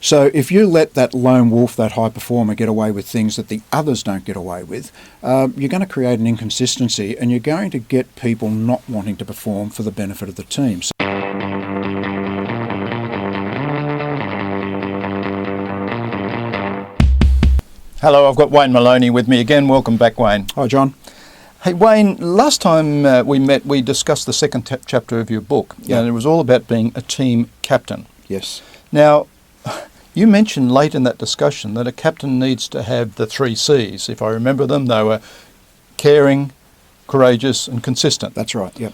So if you let that lone wolf, that high performer, get away with things that the others don't get away with, you're going to create an inconsistency, and you're going to get people not wanting to perform for the benefit of the team. Hello, I've got Wayne Moloney with me again. Welcome back, Wayne. Hi, John. Hey, Wayne, last time we met, we discussed the second chapter of your book, and it was all about being a team captain. Yes. Now, you mentioned late in that discussion that a captain needs to have the 3 C's. If I remember them, they were caring, courageous, and consistent. That's right, yep.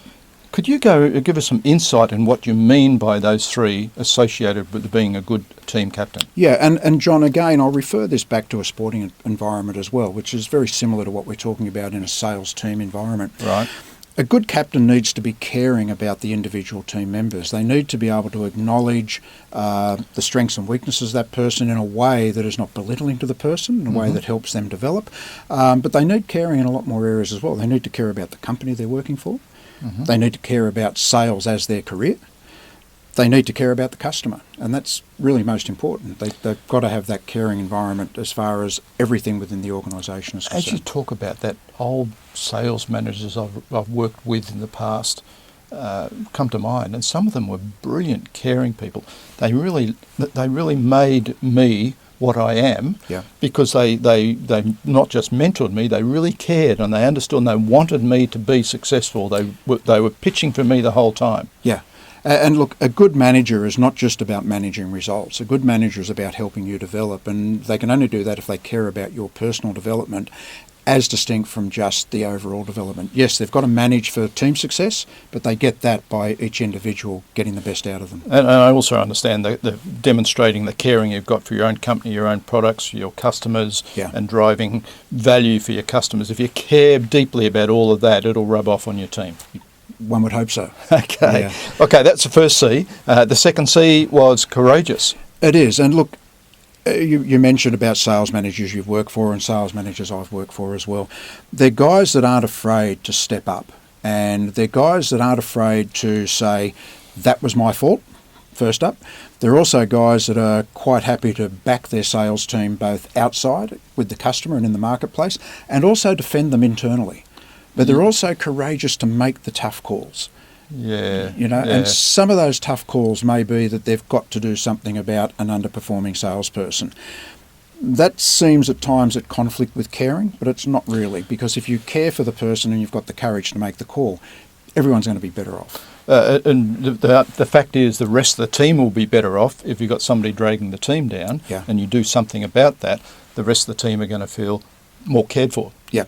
Could you give us some insight in what you mean by those 3 associated with being a good team captain? Yeah, and John, again, I'll refer this back to a sporting environment as well, which is very similar to what we're talking about in a sales team environment. Right. A good captain needs to be caring about the individual team members. They need to be able to acknowledge the strengths and weaknesses of that person in a way that is not belittling to the person, in a way that helps them develop. But they need caring in a lot more areas as well. They need to care about the company they're working for. They need to care about sales as their career. They need to care about the customer, and that's really most important. They've got to have that caring environment as far as everything within the organisation is concerned. As you talk about that, old sales managers I've worked with in the past come to mind, and some of them were brilliant, caring people. They really made me what I am, because they not just mentored me, they really cared, and they understood, and they wanted me to be successful. They were pitching for me the whole time. Yeah. And look, a good manager is not just about managing results. A good manager is about helping you develop, and they can only do that if they care about your personal development as distinct from just the overall development. Yes, they've got to manage for team success, but they get that by each individual getting the best out of them. And I also understand the demonstrating the caring you've got for your own company, your own products, your customers, and driving value for your customers. If you care deeply about all of that, it'll rub off on your team. One would hope so. Okay. Yeah. Okay, that's the first C. The second C was courageous. It is. And look, you mentioned about sales managers you've worked for and sales managers I've worked for as well. They're guys that aren't afraid to step up, and they're guys that aren't afraid to say, that was my fault, first up. They're also guys that are quite happy to back their sales team both outside with the customer and in the marketplace, and also defend them internally. But they're also courageous to make the tough calls. And some of those tough calls may be that they've got to do something about an underperforming salesperson. That seems at times at conflict with caring, but it's not really, because if you care for the person and you've got the courage to make the call, everyone's going to be better off. And the fact is the rest of the team will be better off if you've got somebody dragging the team down, and you do something about that. The rest of the team are going to feel more cared for. Yeah.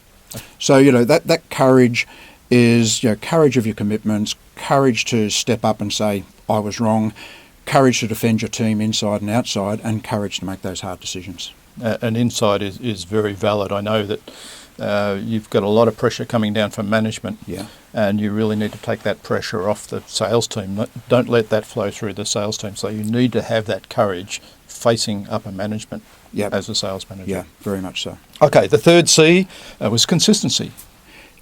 So, that courage is, courage of your commitments, courage to step up and say, I was wrong, courage to defend your team inside and outside, and courage to make those hard decisions. And inside is very valid. I know that you've got a lot of pressure coming down from management, and you really need to take that pressure off the sales team. Don't let that flow through the sales team. So you need to have that courage facing upper management as a sales manager. Yeah, very much so. Okay, the third C was consistency.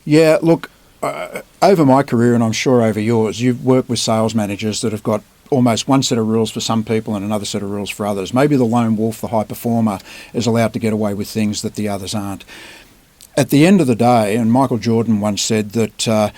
Yeah, look, over my career, and I'm sure over yours, you've worked with sales managers that have got almost one set of rules for some people and another set of rules for others. Maybe the lone wolf, the high performer, is allowed to get away with things that the others aren't. At the end of the day, and Michael Jordan once said that,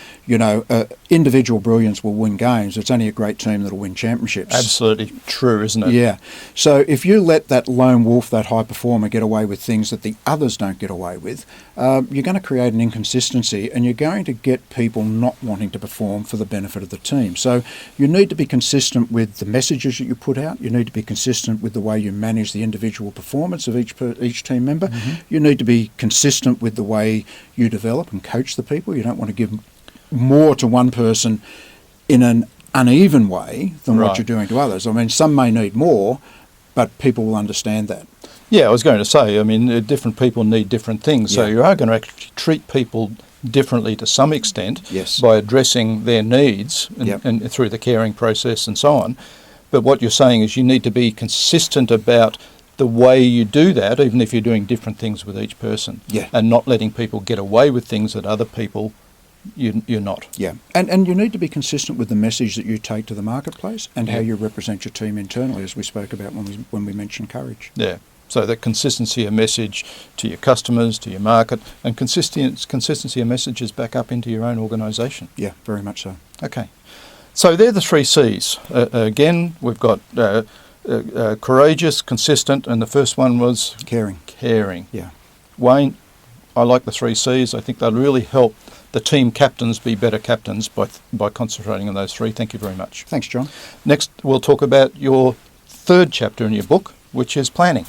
individual brilliance will win games. It's only a great team that'll win championships. Absolutely true, isn't it? Yeah. So if you let that lone wolf, that high performer, get away with things that the others don't get away with, you're going to create an inconsistency, and you're going to get people not wanting to perform for the benefit of the team. So you need to be consistent with the messages that you put out. You need to be consistent with the way you manage the individual performance of each team member. You need to be consistent with the way you develop and coach the people. You don't want to give more to one person in an uneven way than what you're doing to others. I mean, some may need more, but people will understand that. Yeah, I was going to say, different people need different things. So you are going to actually treat people differently to some extent by addressing their needs and through the caring process and so on. But what you're saying is you need to be consistent about the way you do that, even if you're doing different things with each person, and not letting people get away with things that other people you're not. Yeah, and you need to be consistent with the message that you take to the marketplace and how you represent your team internally, as we spoke about when we mentioned courage. Yeah. So that consistency of message to your customers, to your market, and consistency of messages back up into your own organisation. Yeah, very much so. Okay. So they're the 3 C's. Again, we've got courageous, consistent, and the first one was Caring. caring. Yeah. Wayne, I like the 3 C's. I think they'll really help the team captains be better captains by concentrating on those 3. Thank you very much. Thanks, John. Next, we'll talk about your 3rd chapter in your book, which is planning.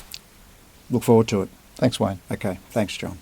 Look forward to it. Thanks, Wayne. Okay, thanks, John.